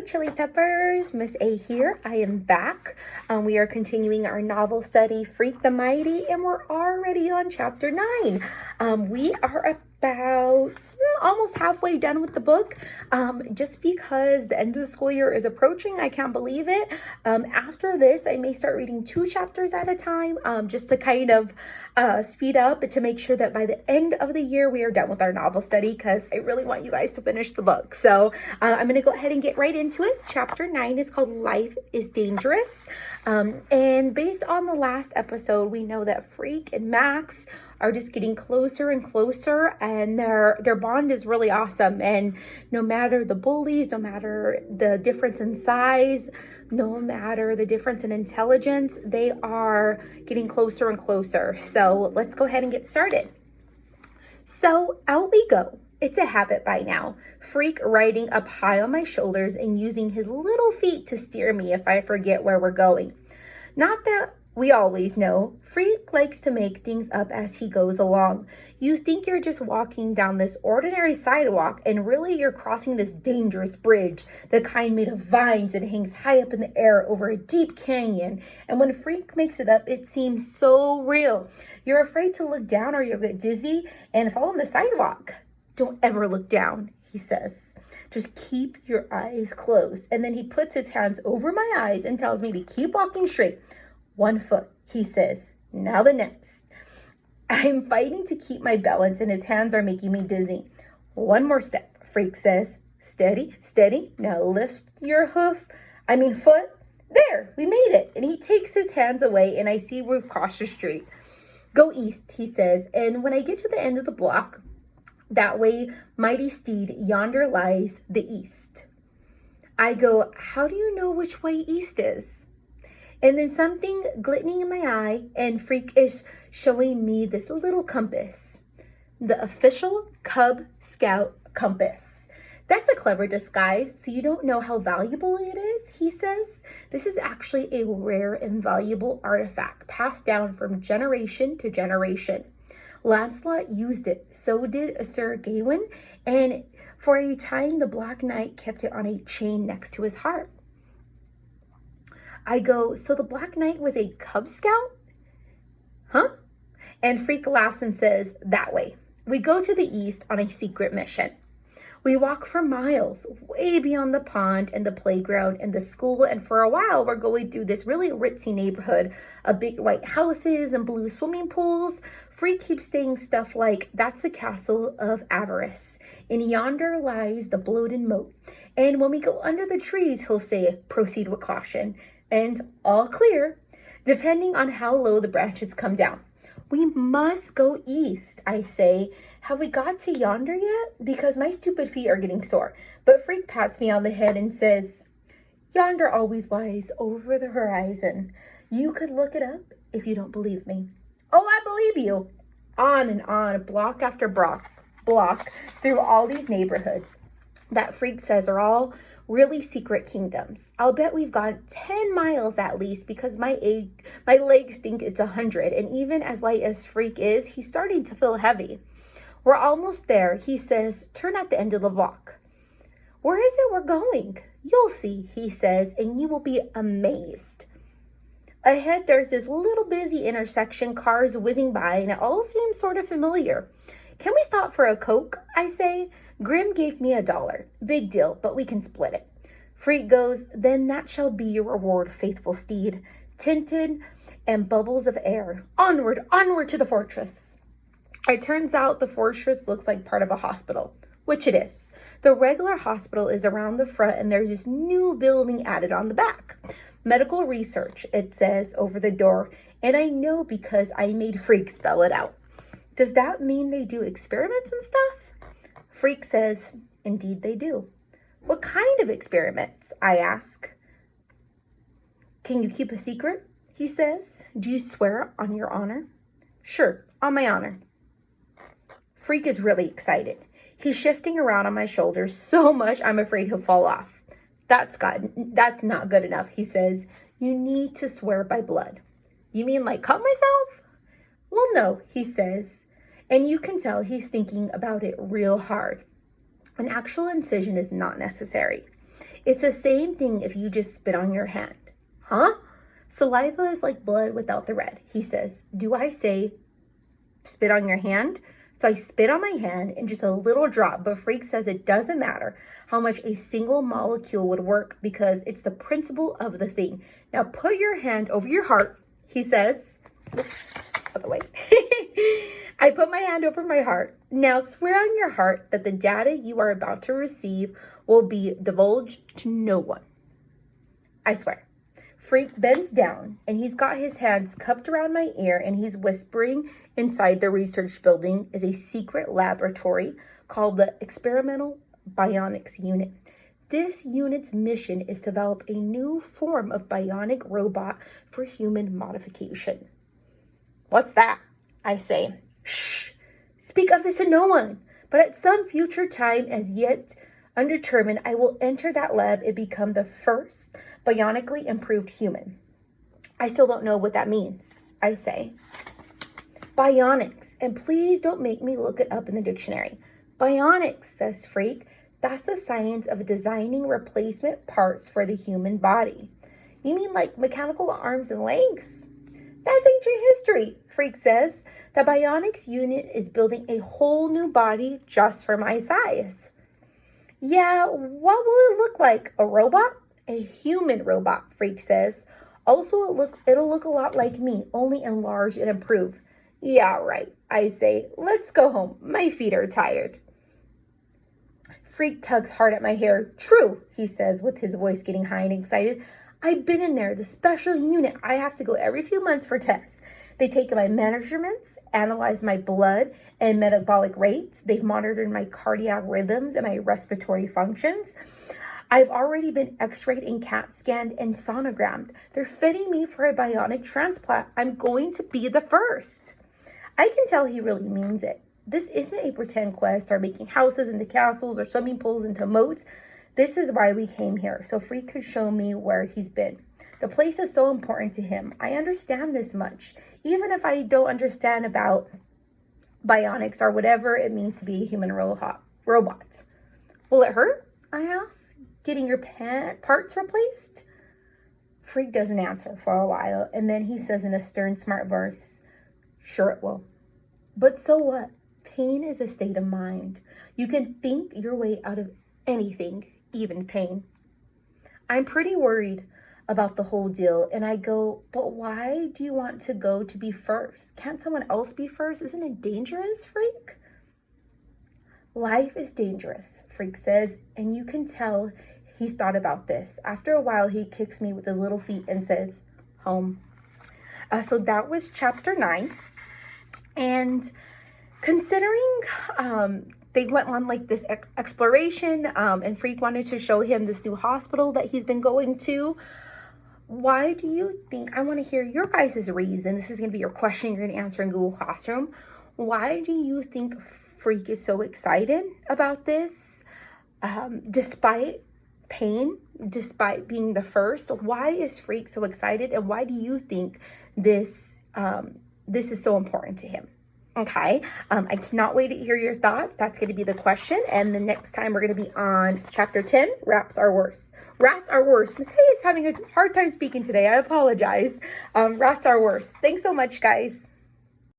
Chili Peppers. Miss A here. I am back. We are continuing our novel study, Freak the Mighty, and we're already on chapter 9. We are about almost halfway done with the book. Just because the end of the school year is approaching, I can't believe it. After this, I may start reading 2 chapters at a time, just to kind of speed up and to make sure that by the end of the year we are done with our novel study, because I really want you guys to finish the book. So I'm going to go ahead and get right into it. Chapter 9 is called Life is Dangerous. And based on the last episode, we know that Freak and Max are just getting closer and closer, and their bond is really awesome. And no matter the bullies, no matter the difference in size, no matter the difference in intelligence, they are getting closer and closer. So let's go ahead and get started. So out we go. It's a habit by now. Freak riding up high on my shoulders and using his little feet to steer me if I forget where we're going. Not that we always know. Freak likes to make things up as he goes along. You think you're just walking down this ordinary sidewalk, and really you're crossing this dangerous bridge, the kind made of vines and hangs high up in the air over a deep canyon. And when Freak makes it up, it seems so real. You're afraid to look down or you'll get dizzy and fall on the sidewalk. Don't ever look down, he says. Just keep your eyes closed. And then he puts his hands over my eyes and tells me to keep walking straight. 1 foot, he says. Now the next. I'm fighting to keep my balance and his hands are making me dizzy. 1 more step, Freak says. Steady, steady. Now lift your foot. There, we made it. And he takes his hands away and I see we've crossed the street. Go east, he says. And when I get to the end of the block, that way, mighty steed, yonder lies the east. I go, how do you know which way east is? And then something glistening in my eye, and Freak is showing me this little compass. The official Cub Scout compass. That's a clever disguise, so you don't know how valuable it is, he says. This is actually a rare and valuable artifact passed down from generation to generation. Lancelot used it, so did Sir Gawain, and for a time the Black Knight kept it on a chain next to his heart. I go, so the Black Knight was a Cub Scout? Huh? And Freak laughs and says, that way. We go to the east on a secret mission. We walk for miles, way beyond the pond and the playground and the school, and for a while we're going through this really ritzy neighborhood of big white houses and blue swimming pools. Freak keeps saying stuff like, that's the castle of Avarice, and yonder lies the bloated moat. And when we go under the trees, he'll say, proceed with caution, and all clear, depending on how low the branches come down. We must go east, I say. Have we got to yonder yet? Because my stupid feet are getting sore. But Freak pats me on the head and says, yonder always lies over the horizon. You could look it up if you don't believe me. Oh, I believe you. On and on, block after block, through all these neighborhoods that Freak says are all really secret kingdoms. I'll bet we've gone 10 miles at least, because my legs think it's 100. And even as light as Freak is, he's starting to feel heavy. We're almost there, he says. Turn at the end of the block. Where is it we're going? You'll see, he says, and you will be amazed. Ahead, there's this little busy intersection, cars whizzing by, and it all seems sort of familiar. Can we stop for a Coke? I say. Grim gave me $1. Big deal, but we can split it. Freak goes, then that shall be your reward, faithful steed. Tinted and bubbles of air. Onward, onward to the fortress. It turns out the fortress looks like part of a hospital, which it is. The regular hospital is around the front, and there's this new building added on the back. Medical research, it says over the door, and I know because I made Freak spell it out. Does that mean they do experiments and stuff? Freak says, indeed they do. What kind of experiments? I ask. Can you keep a secret? He says. Do you swear on your honor? Sure, on my honor. Freak is really excited. He's shifting around on my shoulders so much I'm afraid he'll fall off. That's not good enough, he says. You need to swear by blood. You mean like cut myself? Well, no, he says. And you can tell he's thinking about it real hard. An actual incision is not necessary. It's the same thing if you just spit on your hand. Huh? Saliva is like blood without the red. He says, do I say spit on your hand? So I spit on my hand and just a little drop, but Freke says it doesn't matter how much a single molecule would work because it's the principle of the thing. Now put your hand over your heart, he says. Oops, other way. I put my hand over my heart. Now swear on your heart that the data you are about to receive will be divulged to no one. I swear. Freke bends down and he's got his hands cupped around my ear and he's whispering inside the research building is a secret laboratory called the Experimental Bionics Unit. This unit's mission is to develop a new form of bionic robot for human modification. What's that? I say. Shh! Speak of this to no one. But at some future time, as yet undetermined, I will enter that lab and become the first bionically improved human. I still don't know what that means, I say. Bionics, and please don't make me look it up in the dictionary. Bionics, says Freke, that's the science of designing replacement parts for the human body. You mean like mechanical arms and legs? That's ancient history, Freke says. The bionics unit is building a whole new body just for my size. Yeah, what will it look like? A robot? A human robot, Freke says. Also, it'll look a lot like me, only enlarged and improved. Yeah, right, I say. Let's go home. My feet are tired. Freke tugs hard at my hair. True, he says with his voice getting high and excited. I've been in there, the special unit. I have to go every few months for tests. They take my measurements, analyze my blood and metabolic rates. They've monitored my cardiac rhythms and my respiratory functions. I've already been x-rayed and CAT scanned and sonogrammed. They're fitting me for a bionic transplant. I'm going to be the first. I can tell he really means it. This isn't a pretend quest or making houses into castles or swimming pools into moats. This is why we came here, so Freke could show me where he's been. The place is so important to him. I understand this much, even if I don't understand about bionics or whatever it means to be a human robot. Will it hurt? I ask, getting your parts replaced? Freke doesn't answer for a while, and then he says in a stern, smart voice, sure it will. But so what? Pain is a state of mind. You can think your way out of anything, even pain. I'm pretty worried about the whole deal, and I go, but why do you want to go to be first? Can't someone else be first? Isn't it dangerous, Freke? Life is dangerous, Freke says, and you can tell he's thought about this. After a while, he kicks me with his little feet and says, home. So that was chapter 9. And considering they went on like this exploration and Freke wanted to show him this new hospital that he's been going to, why do you think, I want to hear your guys' reason. This is going to be your question you're going to answer in Google Classroom. Why do you think Freke is so excited about this? Despite pain, despite being the first, why is Freke so excited? And why do you think this is so important to him? Okay, I cannot wait to hear your thoughts. That's going to be the question. And the next time we're going to be on chapter 10, Rats Are Worse. Rats are worse. Miss Hay is having a hard time speaking today. I apologize. Rats are worse. Thanks so much, guys.